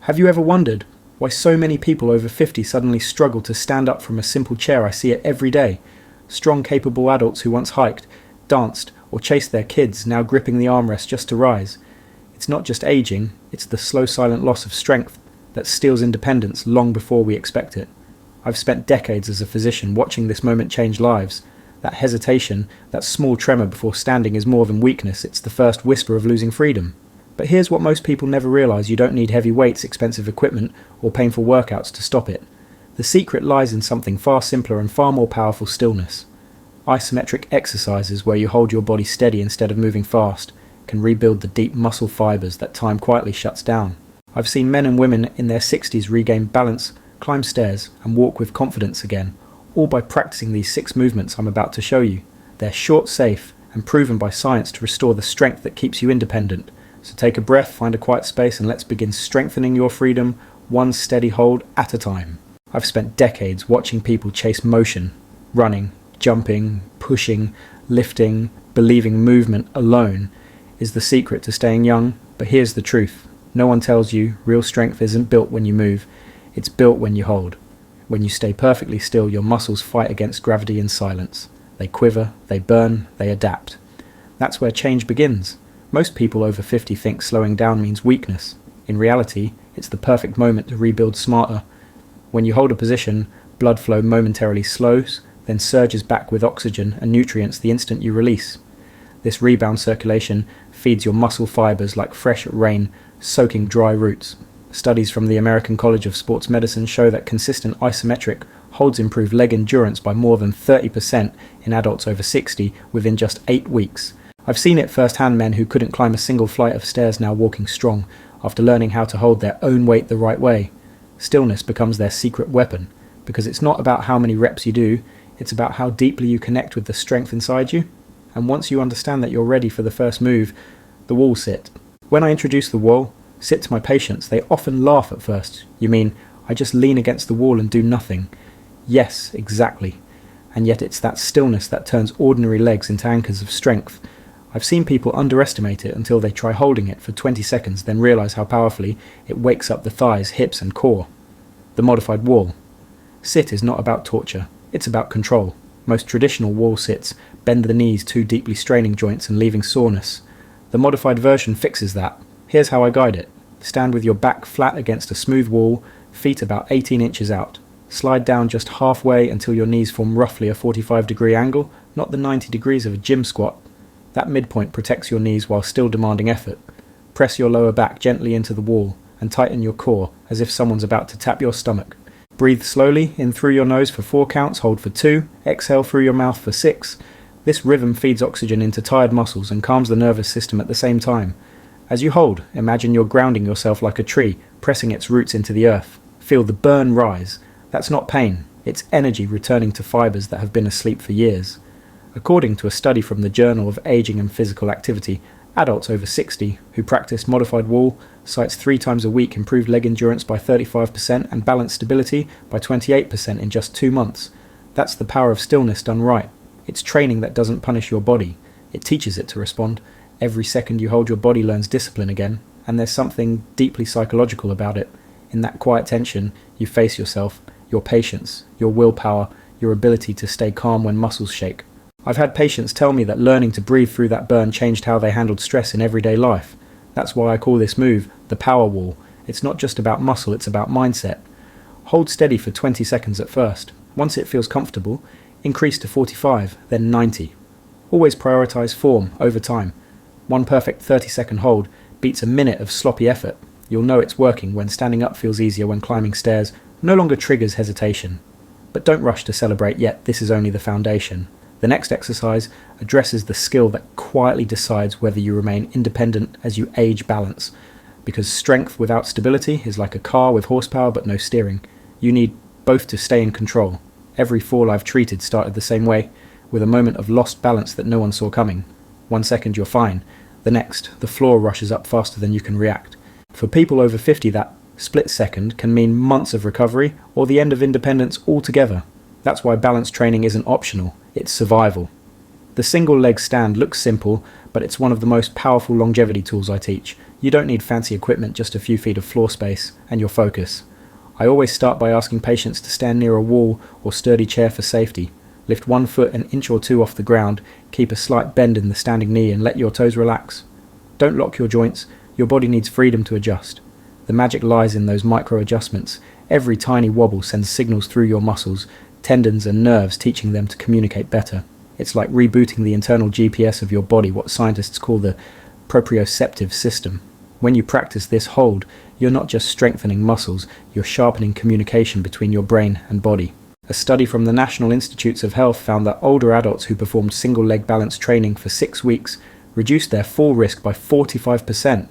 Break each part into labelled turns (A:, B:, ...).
A: Have you ever wondered why so many people over 50 suddenly struggle to stand up from a simple chair? I see it every day. Strong, capable adults who once hiked, danced, or chased their kids now gripping the armrest just to rise. It's not just aging, it's the slow, silent loss of strength that steals independence long before we expect it. I've spent decades as a physician watching this moment change lives. That hesitation, that small tremor before standing is more than weakness, it's the first whisper of losing freedom. But here's what most people never realise: you don't need heavy weights, expensive equipment, or painful workouts to stop it. The secret lies in something far simpler and far more powerful: stillness. Isometric exercises, where you hold your body steady instead of moving fast, can rebuild the deep muscle fibres that time quietly shuts down. I've seen men and women in their 60s regain balance, climb stairs, and walk with confidence again, all by practicing these 6 movements I'm about to show you. They're short, safe, and proven by science to restore the strength that keeps you independent. So take a breath, find a quiet space, and let's begin strengthening your freedom, one steady hold at a time. I've spent decades watching people chase motion, running, jumping, pushing, lifting, believing movement alone is the secret to staying young. But here's the truth. No one tells you real strength isn't built when you move, it's built when you hold. When you stay perfectly still, your muscles fight against gravity in silence. They quiver, they burn, they adapt. That's where change begins. Most people over 50 think slowing down means weakness. In reality, it's the perfect moment to rebuild smarter. When you hold a position, blood flow momentarily slows, then surges back with oxygen and nutrients the instant you release. This rebound circulation feeds your muscle fibers like fresh rain, soaking dry roots. Studies from the American College of Sports Medicine show that consistent isometric holds improve leg endurance by more than 30% in adults over 60 within just 8 weeks. I've seen it firsthand: men who couldn't climb a single flight of stairs now walking strong after learning how to hold their own weight the right way. Stillness becomes their secret weapon, because it's not about how many reps you do, it's about how deeply you connect with the strength inside you. And once you understand that you're ready for the first move, the wall sit. When I introduce the wall sit to my patients, they often laugh at first. You mean, I just lean against the wall and do nothing? Yes, exactly. And yet it's that stillness that turns ordinary legs into anchors of strength. I've seen people underestimate it until they try holding it for 20 seconds, then realise how powerfully it wakes up the thighs, hips and core. The modified wall. Sit is not about torture, it's about control. Most traditional wall sits bend the knees too deeply, straining joints and leaving soreness. The modified version fixes that. Here's how I guide it. Stand with your back flat against a smooth wall, feet about 18 inches out. Slide down just halfway until your knees form roughly a 45-degree angle, not the 90 degrees of a gym squat. That midpoint protects your knees while still demanding effort. Press your lower back gently into the wall and tighten your core as if someone's about to tap your stomach. Breathe slowly, in through your nose for 4 counts, hold for 2, exhale through your mouth for 6. This rhythm feeds oxygen into tired muscles and calms the nervous system at the same time. As you hold, imagine you're grounding yourself like a tree, pressing its roots into the earth. Feel the burn rise. That's not pain, it's energy returning to fibers that have been asleep for years. According to a study from the Journal of Aging and Physical Activity, adults over 60 who practice modified wall cites 3 times a week improved leg endurance by 35% and balance stability by 28% in just 2 months. That's the power of stillness done right. It's training that doesn't punish your body. It teaches it to respond. Every second you hold your body learns discipline again, and there's something deeply psychological about it. In that quiet tension, you face yourself, your patience, your willpower, your ability to stay calm when muscles shake. I've had patients tell me that learning to breathe through that burn changed how they handled stress in everyday life. That's why I call this move the power wall. It's not just about muscle, it's about mindset. Hold steady for 20 seconds at first. Once it feels comfortable, increase to 45, then 90. Always prioritize form over time. One perfect 30-second hold beats a minute of sloppy effort. You'll know it's working when standing up feels easier, when climbing stairs no longer triggers hesitation. But don't rush to celebrate yet, this is only the foundation. The next exercise addresses the skill that quietly decides whether you remain independent as you age balance. Because strength without stability is like a car with horsepower but no steering. You need both to stay in control. Every fall I've treated started the same way, with a moment of lost balance that no one saw coming. 1 second you're fine. The next, the floor rushes up faster than you can react. For people over 50, that split second can mean months of recovery or the end of independence altogether. That's why balance training isn't optional, it's survival. The single leg stand looks simple, but it's one of the most powerful longevity tools I teach. You don't need fancy equipment, just a few feet of floor space and your focus. I always start by asking patients to stand near a wall or sturdy chair for safety. Lift one foot an inch or two off the ground, keep a slight bend in the standing knee and let your toes relax. Don't lock your joints, your body needs freedom to adjust. The magic lies in those micro adjustments. Every tiny wobble sends signals through your muscles, tendons and nerves, teaching them to communicate better. It's like rebooting the internal GPS of your body, what scientists call the proprioceptive system. When you practice this hold, you're not just strengthening muscles, you're sharpening communication between your brain and body. A study from the National Institutes of Health found that older adults who performed single leg balance training for 6 weeks reduced their fall risk by 45%.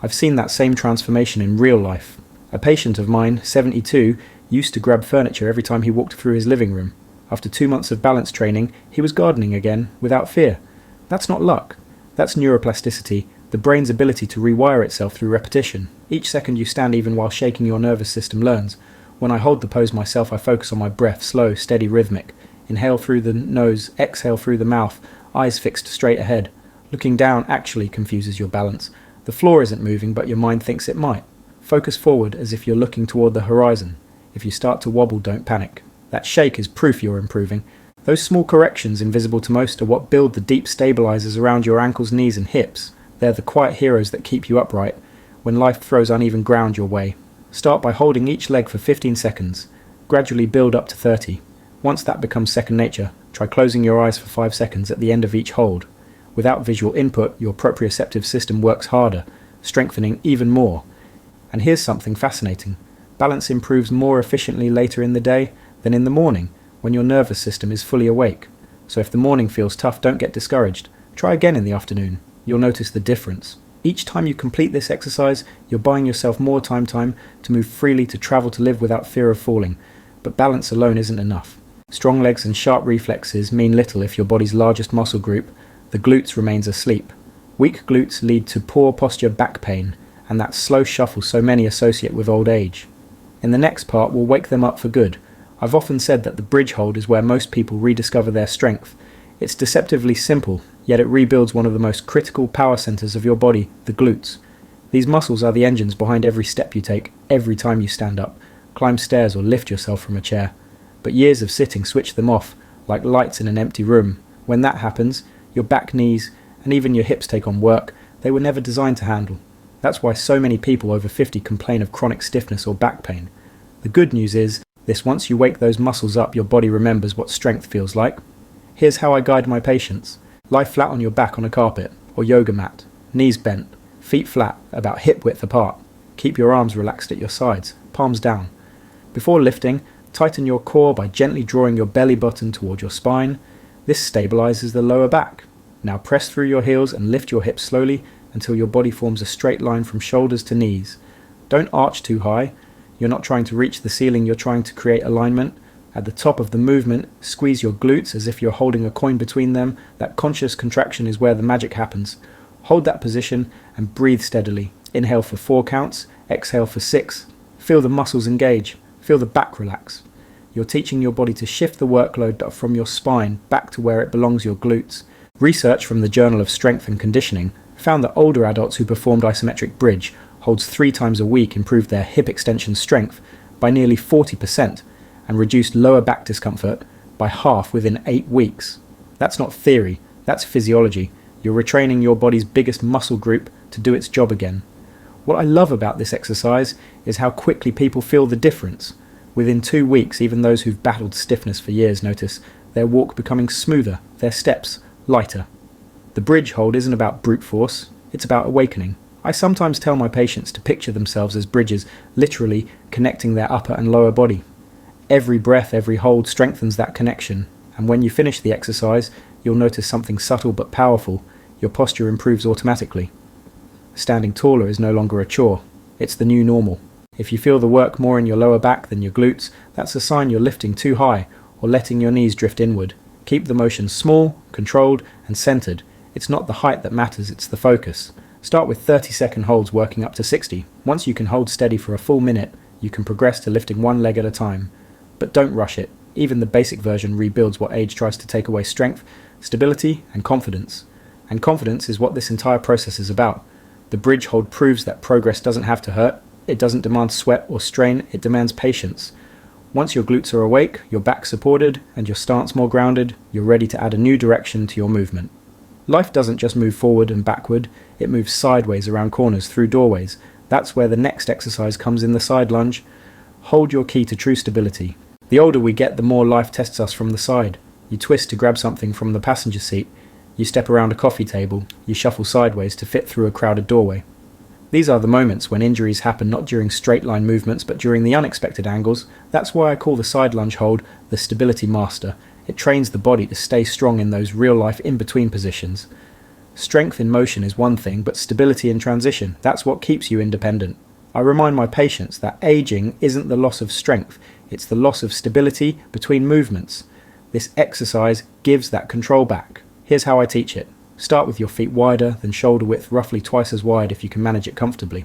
A: I've seen that same transformation in real life. A patient of mine, 72, used to grab furniture every time he walked through his living room. After 2 months of balance training, he was gardening again, without fear. That's not luck. That's neuroplasticity, the brain's ability to rewire itself through repetition. Each second you stand, even while shaking your nervous system, learns. When I hold the pose myself, I focus on my breath, slow, steady, rhythmic. Inhale through the nose, exhale through the mouth, eyes fixed straight ahead. Looking down actually confuses your balance. The floor isn't moving, but your mind thinks it might. Focus forward as if you're looking toward the horizon. If you start to wobble, don't panic. That shake is proof you're improving. Those small corrections, invisible to most, are what build the deep stabilizers around your ankles, knees and hips. They're the quiet heroes that keep you upright when life throws uneven ground your way. Start by holding each leg for 15 seconds. Gradually build up to 30. Once that becomes second nature, try closing your eyes for 5 seconds at the end of each hold. Without visual input, your proprioceptive system works harder, strengthening even more. And here's something fascinating. Balance improves more efficiently later in the day than in the morning, when your nervous system is fully awake. So if the morning feels tough, don't get discouraged. Try again in the afternoon. You'll notice the difference. Each time you complete this exercise, you're buying yourself more time to move freely, to travel, to live without fear of falling. But balance alone isn't enough. Strong legs and sharp reflexes mean little if your body's largest muscle group, the glutes, remains asleep. Weak glutes lead to poor posture, back pain, and that slow shuffle so many associate with old age. In the next part, we'll wake them up for good. I've often said that the bridge hold is where most people rediscover their strength. It's deceptively simple, yet it rebuilds one of the most critical power centers of your body, the glutes. These muscles are the engines behind every step you take, every time you stand up, climb stairs or lift yourself from a chair. But years of sitting switch them off, like lights in an empty room. When that happens, your back, knees, and even your hips take on work they were never designed to handle. That's why so many people over 50 complain of chronic stiffness or back pain. The good news is this: once you wake those muscles up, your body remembers what strength feels like. Here's how I guide my patients. Lie flat on your back on a carpet or yoga mat, knees bent, feet flat, about hip width apart. Keep your arms relaxed at your sides, palms down. Before lifting, tighten your core by gently drawing your belly button toward your spine. This stabilizes the lower back. Now press through your heels and lift your hips slowly until your body forms a straight line from shoulders to knees. Don't arch too high. You're not trying to reach the ceiling, you're trying to create alignment. At the top of the movement, squeeze your glutes as if you're holding a coin between them. That conscious contraction is where the magic happens. Hold that position and breathe steadily. Inhale for 4 counts, exhale for 6. Feel the muscles engage. Feel the back relax. You're teaching your body to shift the workload from your spine back to where it belongs, your glutes. Research from the Journal of Strength and Conditioning found that older adults who performed isometric bridge holds 3 times a week improved their hip extension strength by nearly 40% and reduced lower back discomfort by half within 8 weeks. That's not theory, that's physiology. You're retraining your body's biggest muscle group to do its job again. What I love about this exercise is how quickly people feel the difference. Within 2 weeks, even those who've battled stiffness for years notice their walk becoming smoother, their steps lighter. The bridge hold isn't about brute force, it's about awakening. I sometimes tell my patients to picture themselves as bridges, literally connecting their upper and lower body. Every breath, every hold strengthens that connection, and when you finish the exercise, you'll notice something subtle but powerful. Your posture improves automatically. Standing taller is no longer a chore, it's the new normal. If you feel the work more in your lower back than your glutes, that's a sign you're lifting too high or letting your knees drift inward. Keep the motion small, controlled, and centered. It's not the height that matters, it's the focus. Start with 30-second holds working up to 60. Once you can hold steady for a full minute, you can progress to lifting one leg at a time. But don't rush it. Even the basic version rebuilds what age tries to take away: strength, stability, and confidence. And confidence is what this entire process is about. The bridge hold proves that progress doesn't have to hurt. It doesn't demand sweat or strain, it demands patience. Once your glutes are awake, your back supported, and your stance more grounded, you're ready to add a new direction to your movement. Life doesn't just move forward and backward, it moves sideways around corners through doorways. That's where the next exercise comes in the side lunge. Hold your key to true stability. The older we get, the more life tests us from the side. You twist to grab something from the passenger seat. You step around a coffee table. You shuffle sideways to fit through a crowded doorway. These are the moments when injuries happen not during straight line movements but during the unexpected angles. That's why I call the side lunge hold the stability master. It trains the body to stay strong in those real-life in-between positions. Strength in motion is one thing, but stability in transition, that's what keeps you independent. I remind my patients that aging isn't the loss of strength, it's the loss of stability between movements. This exercise gives that control back. Here's how I teach it. Start with your feet wider than shoulder width, roughly twice as wide if you can manage it comfortably.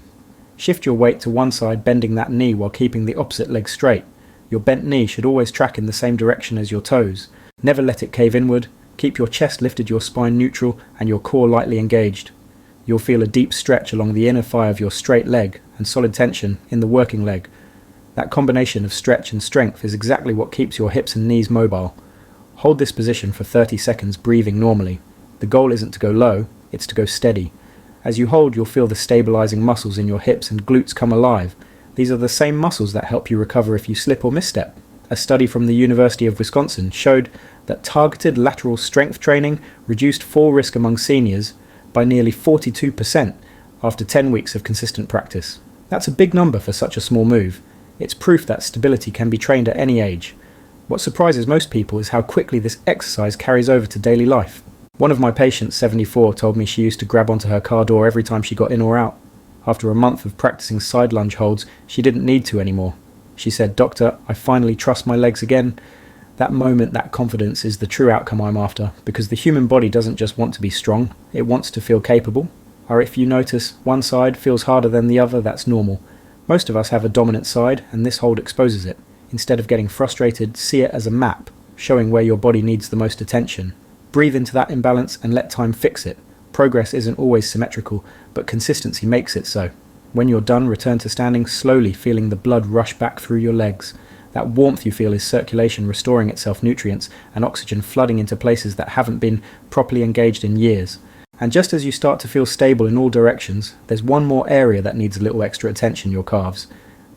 A: Shift your weight to one side, bending that knee while keeping the opposite leg straight. Your bent knee should always track in the same direction as your toes. Never let it cave inward. Keep your chest lifted, your spine neutral, and your core lightly engaged. You'll feel a deep stretch along the inner thigh of your straight leg and solid tension in the working leg. That combination of stretch and strength is exactly what keeps your hips and knees mobile. Hold this position for 30 seconds, breathing normally. The goal isn't to go low, it's to go steady. As you hold, you'll feel the stabilizing muscles in your hips and glutes come alive. These are the same muscles that help you recover if you slip or misstep. A study from the University of Wisconsin showed that targeted lateral strength training reduced fall risk among seniors by nearly 42% after 10 weeks of consistent practice. That's a big number for such a small move. It's proof that stability can be trained at any age. What surprises most people is how quickly this exercise carries over to daily life. One of my patients, 74, told me she used to grab onto her car door every time she got in or out. After a month of practicing side lunge holds, she didn't need to anymore. She said, "Doctor, I finally trust my legs again." That moment, that confidence is the true outcome I'm after, because the human body doesn't just want to be strong, it wants to feel capable. Or if you notice one side feels harder than the other, that's normal. Most of us have a dominant side, and this hold exposes it. Instead of getting frustrated, see it as a map, showing where your body needs the most attention. Breathe into that imbalance and let time fix it. Progress isn't always symmetrical, but consistency makes it so. When you're done, return to standing, slowly feeling the blood rush back through your legs. That warmth you feel is circulation restoring itself, nutrients and oxygen flooding into places that haven't been properly engaged in years. And just as you start to feel stable in all directions, there's one more area that needs a little extra attention: your calves.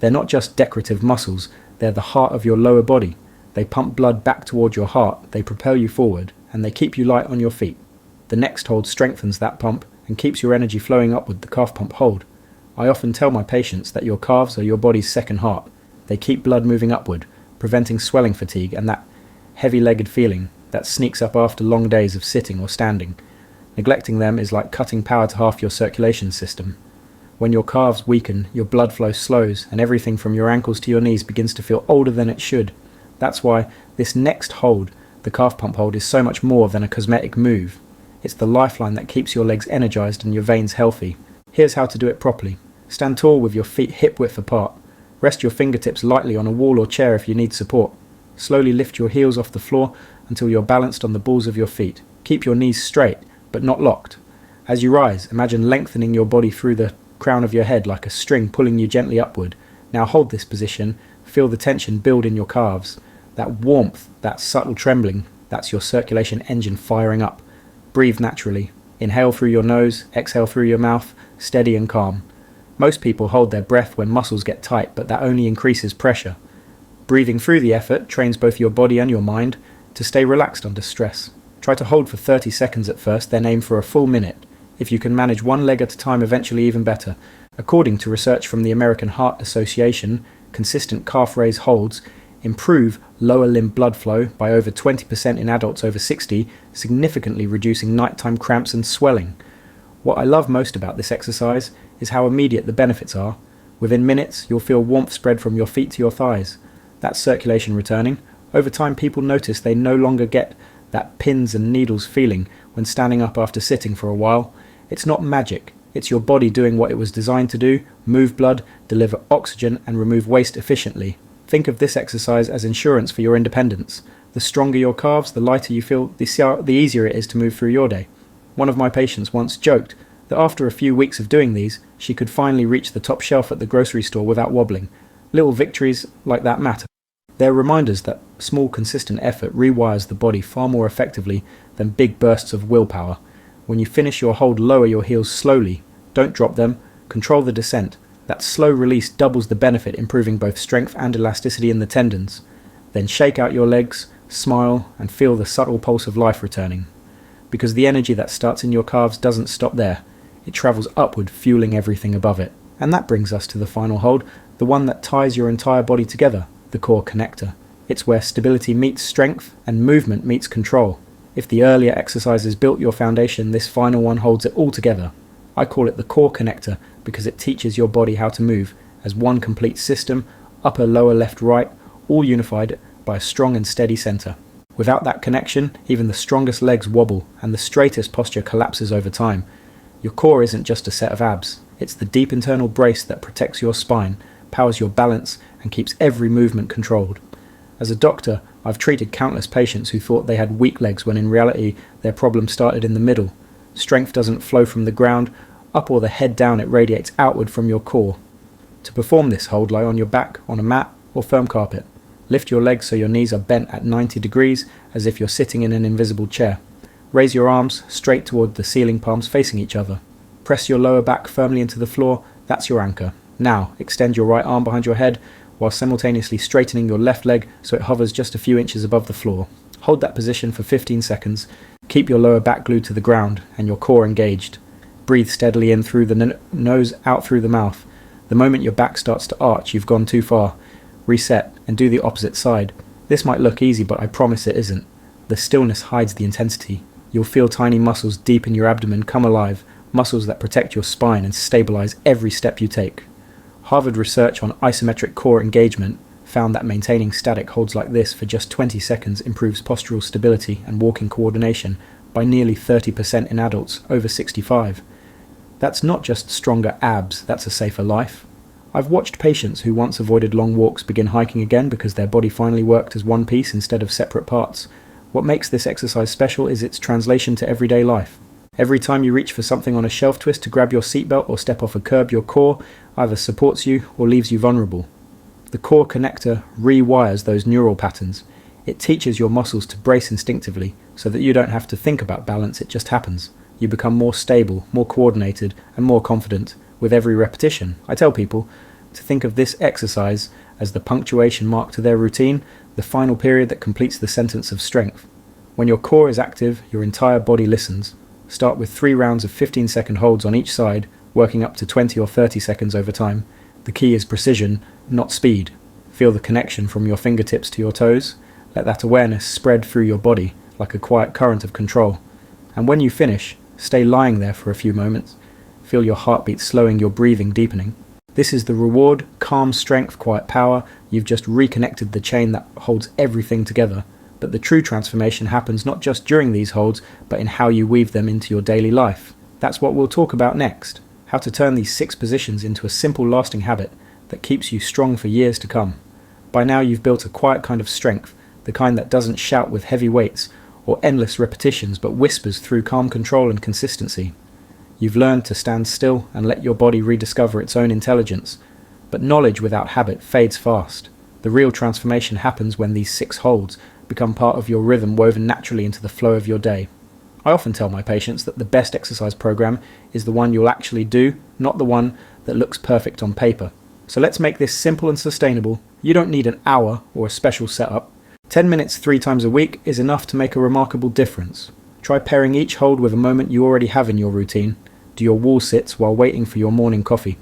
A: They're not just decorative muscles, they're the heart of your lower body. They pump blood back toward your heart, they propel you forward, and they keep you light on your feet. The next hold strengthens that pump and keeps your energy flowing upward, the calf pump hold. I often tell my patients that your calves are your body's second heart. They keep blood moving upward, preventing swelling fatigue and that heavy-legged feeling that sneaks up after long days of sitting or standing. Neglecting them is like cutting power to half your circulation system. When your calves weaken, your blood flow slows, and everything from your ankles to your knees begins to feel older than it should. That's why this next hold, the calf pump hold, is so much more than a cosmetic move. It's the lifeline that keeps your legs energized and your veins healthy. Here's how to do it properly. Stand tall with your feet hip-width apart. Rest your fingertips lightly on a wall or chair if you need support. Slowly lift your heels off the floor until you're balanced on the balls of your feet. Keep your knees straight, but not locked. As you rise, imagine lengthening your body through the crown of your head like a string pulling you gently upward. Now hold this position. Feel the tension build in your calves. That warmth, that subtle trembling, that's your circulation engine firing up. Breathe naturally. Inhale through your nose, exhale through your mouth, steady and calm. Most people hold their breath when muscles get tight, but that only increases pressure. Breathing through the effort trains both your body and your mind to stay relaxed under stress. Try to hold for 30 seconds at first, then aim for a full minute. If you can manage one leg at a time, eventually even better. According to research from the American Heart Association, consistent calf raise holds improve lower limb blood flow by over 20% in adults over 60, significantly reducing nighttime cramps and swelling. What I love most about this exercise is how immediate the benefits are. Within minutes, you'll feel warmth spread from your feet to your thighs. That's circulation returning. Over time, people notice they no longer get that pins and needles feeling when standing up after sitting for a while. It's not magic. It's your body doing what it was designed to do: move blood, deliver oxygen, and remove waste efficiently. Think of this exercise as insurance for your independence. The stronger your calves, the lighter you feel, the easier it is to move through your day. One of my patients once joked that after a few weeks of doing these, she could finally reach the top shelf at the grocery store without wobbling. Little victories like that matter. They're reminders that small, consistent effort rewires the body far more effectively than big bursts of willpower. When you finish your hold, lower your heels slowly. Don't drop them. Control the descent. That slow release doubles the benefit, improving both strength and elasticity in the tendons. Then shake out your legs, smile, and feel the subtle pulse of life returning. Because the energy that starts in your calves doesn't stop there. It travels upward, fueling everything above it. And that brings us to the final hold, the one that ties your entire body together, the core connector. It's where stability meets strength and movement meets control. If the earlier exercises built your foundation, this final one holds it all together. I call it the core connector because it teaches your body how to move as one complete system, upper, lower, left, right, all unified by a strong and steady center. Without that connection, even the strongest legs wobble and the straightest posture collapses over time. Your core isn't just a set of abs. It's the deep internal brace that protects your spine, powers your balance, and keeps every movement controlled. As a doctor, I've treated countless patients who thought they had weak legs when in reality their problem started in the middle. Strength doesn't flow from the ground, up or the head down, it radiates outward from your core. To perform this hold, lie on your back, on a mat, or firm carpet. Lift your legs so your knees are bent at 90 degrees, as if you're sitting in an invisible chair. Raise your arms straight toward the ceiling, palms facing each other. Press your lower back firmly into the floor, that's your anchor. Now, extend your right arm behind your head, while simultaneously straightening your left leg so it hovers just a few inches above the floor. Hold that position for 15 seconds. Keep your lower back glued to the ground and your core engaged. Breathe steadily in through the nose, out through the mouth. The moment your back starts to arch, you've gone too far. Reset and do the opposite side. This might look easy, but I promise it isn't. The stillness hides the intensity. You'll feel tiny muscles deep in your abdomen come alive, muscles that protect your spine and stabilize every step you take. Harvard research on isometric core engagement found that maintaining static holds like this for just 20 seconds improves postural stability and walking coordination by nearly 30% in adults over 65. That's not just stronger abs, that's a safer life. I've watched patients who once avoided long walks begin hiking again because their body finally worked as one piece instead of separate parts. What makes this exercise special is its translation to everyday life. Every time you reach for something on a shelf twist to grab your seatbelt or step off a curb, your core either supports you or leaves you vulnerable. The core connector rewires those neural patterns. It teaches your muscles to brace instinctively so that you don't have to think about balance, it just happens. You become more stable, more coordinated, and more confident with every repetition. I tell people to think of this exercise as the punctuation mark to their routine, the final period that completes the sentence of strength. When your core is active, your entire body listens. Start with 3 rounds of 15-second holds on each side, working up to 20 or 30 seconds over time. The key is precision, not speed. Feel the connection from your fingertips to your toes. Let that awareness spread through your body like a quiet current of control. And when you finish, stay lying there for a few moments. Feel your heartbeat slowing, your breathing deepening. This is the reward, calm strength, quiet power. You've just reconnected the chain that holds everything together. But the true transformation happens not just during these holds, but in how you weave them into your daily life. That's what we'll talk about next. How to turn these 6 positions into a simple, lasting habit that keeps you strong for years to come. By now you've built a quiet kind of strength, the kind that doesn't shout with heavy weights or endless repetitions, but whispers through calm control and consistency. You've learned to stand still and let your body rediscover its own intelligence. But knowledge without habit fades fast. The real transformation happens when these 6 holds become part of your rhythm, woven naturally into the flow of your day. I often tell my patients that the best exercise program is the one you'll actually do, not the one that looks perfect on paper. So let's make this simple and sustainable. You don't need an hour or a special setup. 10 minutes 3 times a week is enough to make a remarkable difference. Try pairing each hold with a moment you already have in your routine. Do your wall sits while waiting for your morning coffee.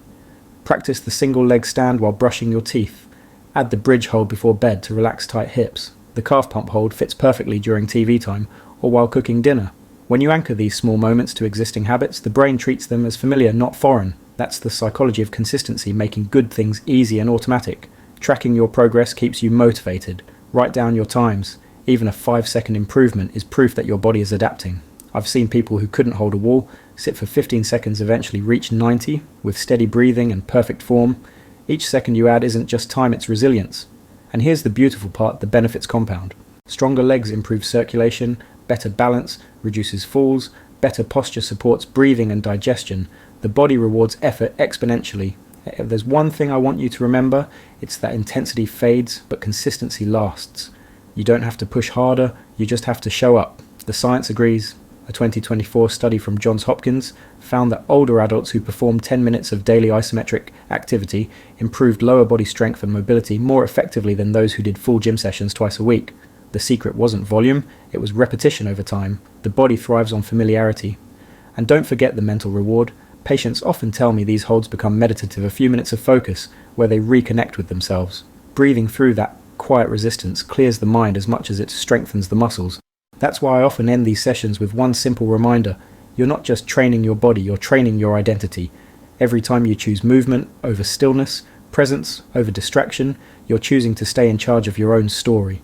A: Practice the single leg stand while brushing your teeth. Add the bridge hold before bed to relax tight hips. The calf pump hold fits perfectly during TV time or while cooking dinner. When you anchor these small moments to existing habits, the brain treats them as familiar, not foreign. That's the psychology of consistency, making good things easy and automatic. Tracking your progress keeps you motivated. Write down your times. Even a 5-second improvement is proof that your body is adapting. I've seen people who couldn't hold a wall sit for 15 seconds eventually reach 90 with steady breathing and perfect form. Each second you add isn't just time, it's resilience. And here's the beautiful part, the benefits compound. Stronger legs improve circulation, better balance, reduces falls, Better posture supports breathing and digestion. The body rewards effort exponentially. If there's one thing I want you to remember, it's that intensity fades, but consistency lasts. You don't have to push harder, you just have to show up. The science agrees. A 2024 study from Johns Hopkins found that older adults who performed 10 minutes of daily isometric activity improved lower body strength and mobility more effectively than those who did full gym sessions twice a week. The secret wasn't volume, it was repetition over time. The body thrives on familiarity. And don't forget the mental reward. Patients often tell me these holds become meditative, a few minutes of focus, where they reconnect with themselves. Breathing through that quiet resistance clears the mind as much as it strengthens the muscles. That's why I often end these sessions with one simple reminder. You're not just training your body, you're training your identity. Every time you choose movement over stillness, presence over distraction, you're choosing to stay in charge of your own story.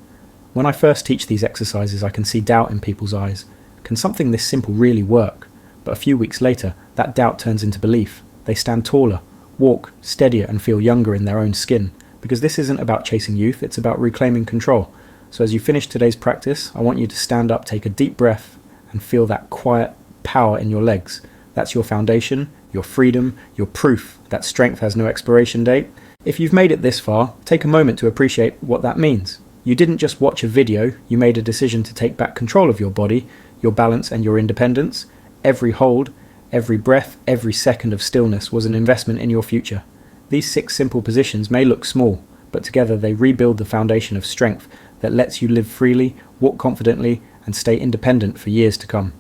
A: When I first teach these exercises, I can see doubt in people's eyes. Can something this simple really work? But a few weeks later, that doubt turns into belief. They stand taller, walk steadier, and feel younger in their own skin. Because this isn't about chasing youth, it's about reclaiming control. So as you finish today's practice, I want you to stand up, take a deep breath, and feel that quiet power in your legs. That's your foundation, your freedom, your proof that strength has no expiration date. If you've made it this far, take a moment to appreciate what that means. You didn't just watch a video, you made a decision to take back control of your body, your balance, and your independence. Every hold, every breath, every second of stillness was an investment in your future. These 6 simple positions may look small, but together they rebuild the foundation of strength that lets you live freely, walk confidently, and stay independent for years to come.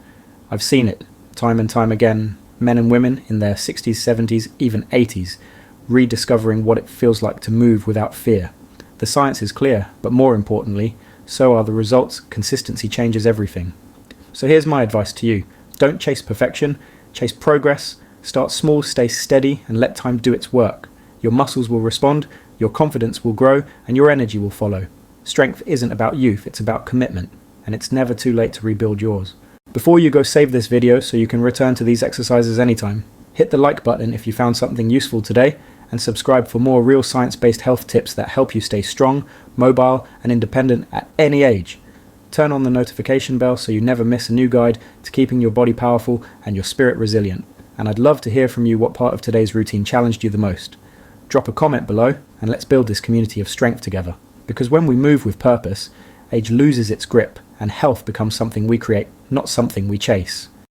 A: I've seen it, time and time again, men and women in their 60s, 70s, even 80s, rediscovering what it feels like to move without fear. The science is clear, but more importantly, so are the results. Consistency changes everything. So here's my advice to you. Don't chase perfection, chase progress. Start small, stay steady, and let time do its work. Your muscles will respond, your confidence will grow, and your energy will follow. Strength isn't about youth, it's about commitment, and it's never too late to rebuild yours. Before you go, save this video so you can return to these exercises anytime. Hit the like button if you found something useful today, and subscribe for more real science-based health tips that help you stay strong, mobile, and independent at any age. Turn on the notification bell so you never miss a new guide to keeping your body powerful and your spirit resilient. And I'd love to hear from you what part of today's routine challenged you the most. Drop a comment below and let's build this community of strength together. Because when we move with purpose, age loses its grip and health becomes something we create, not something we chase.